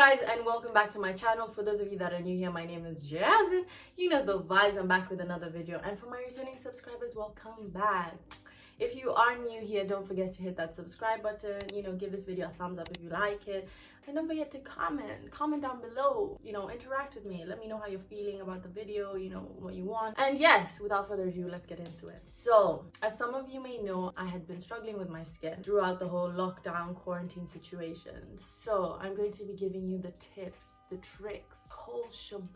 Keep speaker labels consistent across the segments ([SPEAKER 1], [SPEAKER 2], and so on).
[SPEAKER 1] guys, and welcome back to my channel. For those of you that are new here, my name is Jasmine. You know the vibes. I'm back with another video, and for my returning subscribers, welcome back. If you are new here, don't forget to hit that subscribe button. Give this video a thumbs up if you like it, and don't forget to comment down below. Interact with me. Let me know how you're feeling about the video, what you want. And yes, without further ado, let's get into it. So as some of you may know, I had been struggling with my skin throughout the whole lockdown quarantine situation. So I'm going to be giving you the tips, the tricks, whole shebang.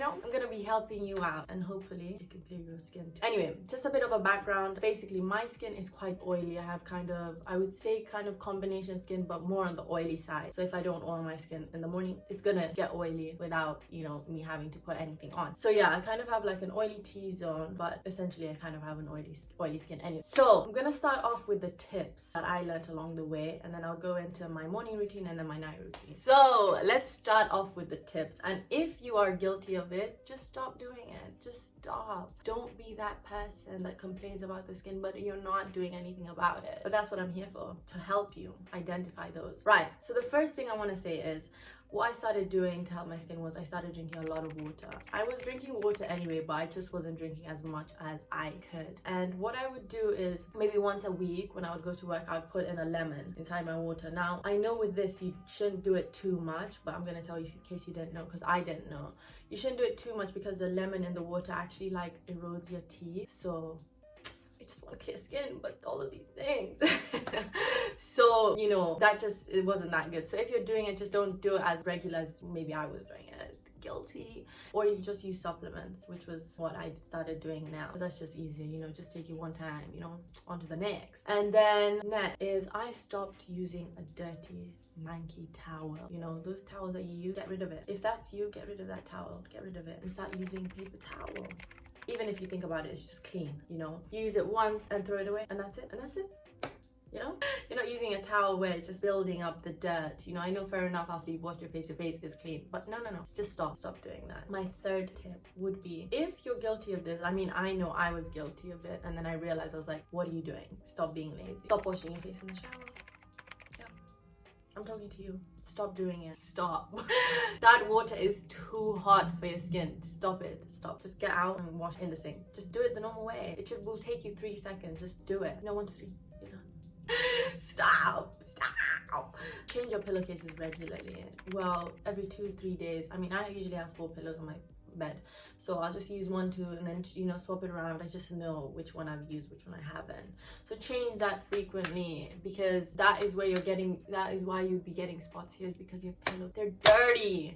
[SPEAKER 1] I'm gonna be helping you out, and hopefully it can clear your skin too. Anyway, just a bit of a background. Basically, my skin is quite oily. I have I would say combination skin, but more on the oily side. So if I don't oil my skin in the morning, it's gonna get oily without me having to put anything on. So yeah, I kind of have like an oily T-zone, but essentially I kind of have an oily skin anyway. So I'm gonna start off with the tips that I learned along the way, and then I'll go into my morning routine and then my night routine. So let's start off with the tips, and if you are guilty of it, just stop doing it. Just stop. Don't be that person that complains about the skin but you're not doing anything about it. But that's what I'm here for, to help you identify those. Right, so the first thing I want to say is what I started doing to help my skin was I started drinking a lot of water. I was drinking water anyway, but I just wasn't drinking as much as I could. And what I would do is maybe once a week when I would go to work, I would put in a lemon inside my water. Now, I know with this, you shouldn't do it too much, but I'm going to tell you in case you didn't know, because I didn't know. You shouldn't do it too much because the lemon in the water actually erodes your teeth. So I just want clear skin, but all of these things. So, it wasn't that good. So if you're doing it, just don't do it as regular as maybe I was doing it. Guilty. Or you just use supplements, which was what I started doing now. That's just easier, just take it one time, on to the next. And then next is I stopped using a dirty manky towel. Those towels that you use, get rid of it. If that's you, get rid of that towel, get rid of it, and start using paper towel. Even if you think about it, it's just clean. You use it once and throw it away, and that's it. You're not using a towel where it's just building up the dirt. I know, fair enough, after you've washed your face is clean, but no, just stop doing that. My third tip would be, if you're guilty of this, I know I was guilty of it, and then I realized, I was like, what are you doing? Stop being lazy. Stop washing your face in the shower. Yeah, I'm talking to you. Stop doing it. Stop. That water is too hot for your skin. Stop it. Stop. Just get out and wash in the sink. Just do it the normal way. It will take you 3 seconds. Just do it. No, 1, 2, 3. You're done. Stop. Change your pillowcases regularly. Well, every 2-3 days. I usually have 4 pillows on my bed, so I'll just use 1, 2, and then swap it around. I just know which one I've used, which one I haven't. So change that frequently, because that is why you'd be getting spots here, is because your pillow, they're dirty.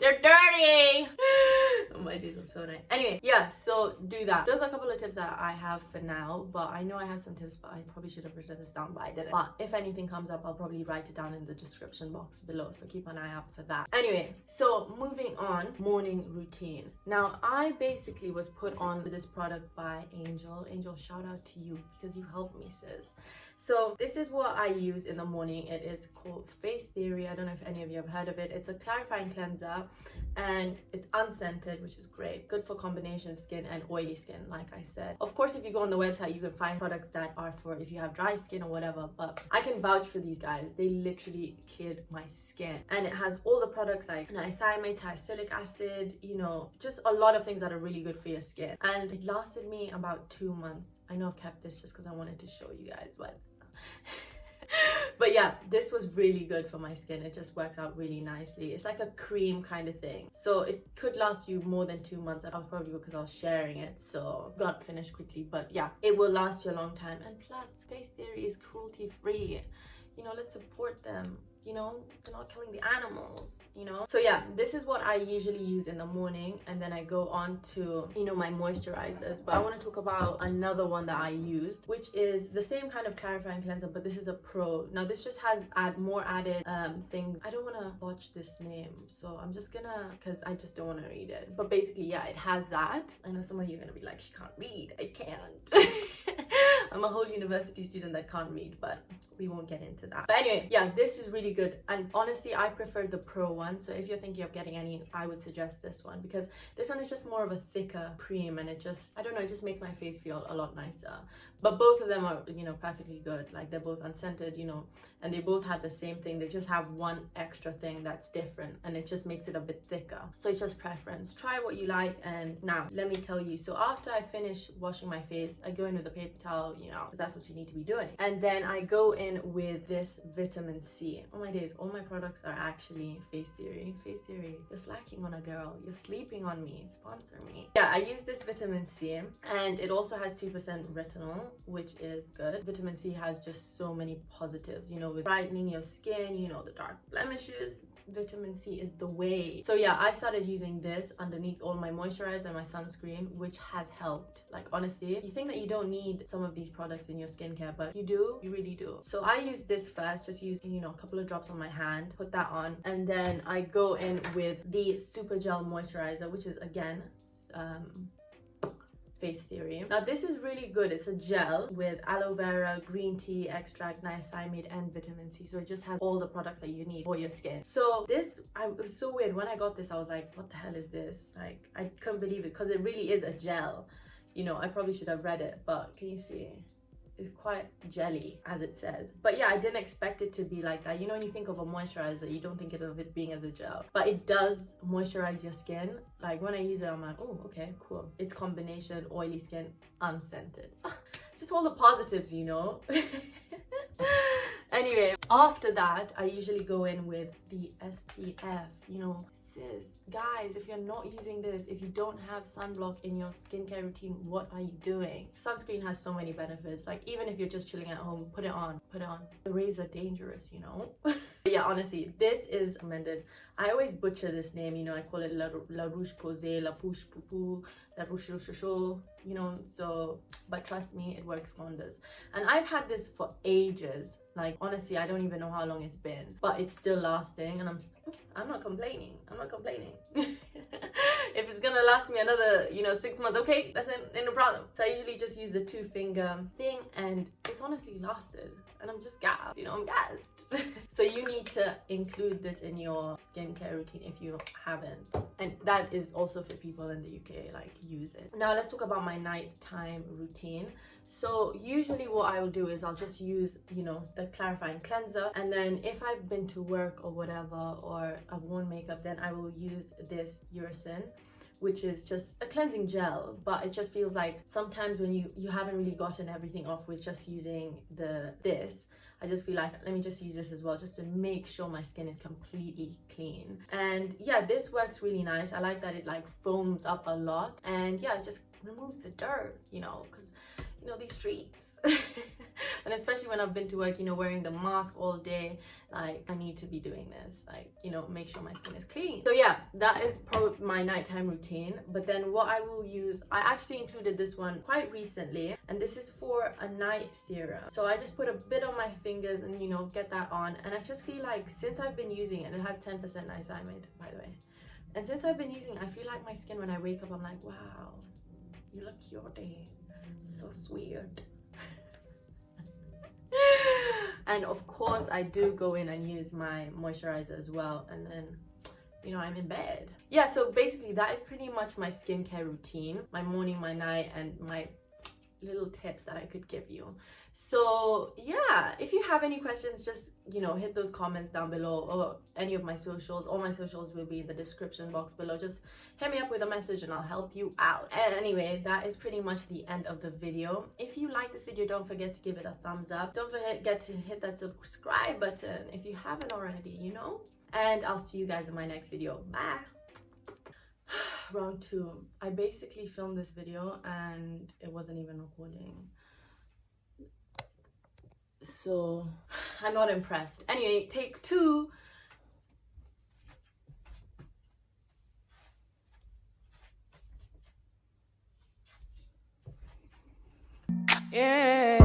[SPEAKER 1] Oh, my days are so nice. Anyway, yeah, so do that. Those are a couple of tips that I have for now, but I know I have some tips, but I probably should have written this down, but I didn't. But if anything comes up, I'll probably write it down in the description box below, so keep an eye out for that. Anyway, so moving on, morning routine. Now, I basically was put on this product by Angel. Angel, shout out to you, because you helped me, sis. So this is what I use in the morning. It is called Facetheory. I don't know if any of you have heard of it. It's a clarifying cleanser, and it's unscented, which is great. Good for combination skin and oily skin, like I said. Of course, if you go on the website, you can find products that are for if you have dry skin or whatever, but I can vouch for these guys. They literally cleared my skin, and it has all the products like niacinamide, salicylic acid, just a lot of things that are really good for your skin. And it lasted me about 2 months. I know I've kept this just because I wanted to show you guys, but yeah, this was really good for my skin. It just works out really nicely. It's like a cream kind of thing, so it could last you more than 2 months. I was probably because I was sharing it, so got finished quickly, but yeah, it will last you a long time. And plus, Facetheory is cruelty free. Let's support them. They're not killing the animals, So yeah, this is what I usually use in the morning, and then I go on to, my moisturizers. But I want to talk about another one that I used, which is the same kind of clarifying cleanser, but this is a pro. Now, this just has more added things. I don't want to botch this name, so I'm just gonna, because I just don't want to read it. But basically, yeah, it has that. I know some of you are gonna be like, she can't read. I can't. I'm a whole university student that can't read, but we won't get into that. But anyway, yeah, this is really good. And honestly, I prefer the Pro one. So if you're thinking of getting any, I would suggest this one, because this one is just more of a thicker cream, and it just, I don't know, it just makes my face feel a lot nicer. But both of them are, you know, perfectly good. Like, they're both unscented, you know, and they both have the same thing. They just have one extra thing that's different, and it just makes it a bit thicker. So it's just preference. Try what you like. And now let me tell you, so after I finish washing my face, I go in with a paper towel, you know, because that's what you need to be doing. And then I go in with this vitamin C. Oh my days, all my products are actually Facetheory. Facetheory, you're slacking on a girl, you're sleeping on me, sponsor me. Yeah, I use this vitamin C, and it also has 2% retinol, which is good. Vitamin C has just so many positives, you know, with brightening your skin, you know, the dark blemishes. Vitamin C is the way. So yeah, I started using this underneath all my moisturizer and my sunscreen, which has helped. Like, honestly, you think that you don't need some of these products in your skincare, but you do, you really do. So I use this first, just use, you know, a couple of drops on my hand, put that on, and then I go in with the Supergel moisturizer, which is again Facetheory. Now this is really good. It's a gel with aloe vera, green tea extract, niacinamide, and vitamin C. So it just has all the products that you need for your skin. So this, it was so weird. When I got this, I was like, what the hell is this? Like, I couldn't believe it, because it really is a gel. You know, I probably should have read it, but can you see? It's quite jelly, as it says. But yeah, I didn't expect it to be like that. You know, when you think of a moisturizer, you don't think of it being as a gel, but it does moisturize your skin. Like, when I use it, I'm like, oh, okay, cool. It's combination oily skin, unscented. Just all the positives, you know. Anyway, after that, I usually go in with the SPF. You know, sis, guys, if you're not using this, if you don't have sunblock in your skincare routine, what are you doing? Sunscreen has so many benefits. Like, even if you're just chilling at home, put it on, put it on. The rays are dangerous, you know. But yeah, honestly, this is recommended. I always butcher this name, you know, I call it la roche-posay, la pouche-poupou, la roche-roche-roche, you know, so, but trust me, it works wonders. And I've had this for ages. Like, honestly, I don't even know how long it's been, but it's still lasting, and I'm not complaining. I'm not complaining. If it's gonna last me another, you know, 6 months, okay, that's no problem. So I usually just use the 2-finger thing, and it's honestly lasted, and I'm just gassed, you know, I'm gassed. So you need to include this in your skincare routine if you haven't, and that is also for people in the UK. Like, use it. Now let's talk about my nighttime routine. So usually what I will do is I'll just use, you know, the clarifying cleanser, and then if I've been to work or whatever, or I've worn makeup, then I will use this Eucerin, which is just a cleansing gel, but it just feels like sometimes when you haven't really gotten everything off with just using this, I just feel like, let me just use this as well, just to make sure my skin is completely clean. And yeah, this works really nice. I like that it like foams up a lot, and yeah, it just removes the dirt, you know, because you know, these streets. And especially when I've been to work, you know, wearing the mask all day, like, I need to be doing this, like, you know, make sure my skin is clean. So yeah, that is probably my nighttime routine. But then what I will use, I actually included this one quite recently, and this is for a night serum. So I just put a bit on my fingers and, you know, get that on, and I just feel like since I've been using it, it has 10% niacinamide, by the way, and since I've been using it, I feel like my skin, when I wake up, I'm like, wow, you look cured, so sweet. And of course I do go in and use my moisturizer as well, and then, you know, I'm in bed. Yeah, so basically that is pretty much my skincare routine, my morning, my night, and my little tips that I could give you. So yeah, if you have any questions, just, you know, hit those comments down below, or any of my socials. All my socials will be in the description box below. Just hit me up with a message and I'll help you out. And anyway, that is pretty much the end of the video. If you like this video, don't forget to give it a thumbs up. Don't forget to hit that subscribe button if you haven't already, you know. And I'll see you guys in my next video. Bye. Round 2. I basically filmed this video and it wasn't even recording, so I'm not impressed. Anyway, take 2. Yeah.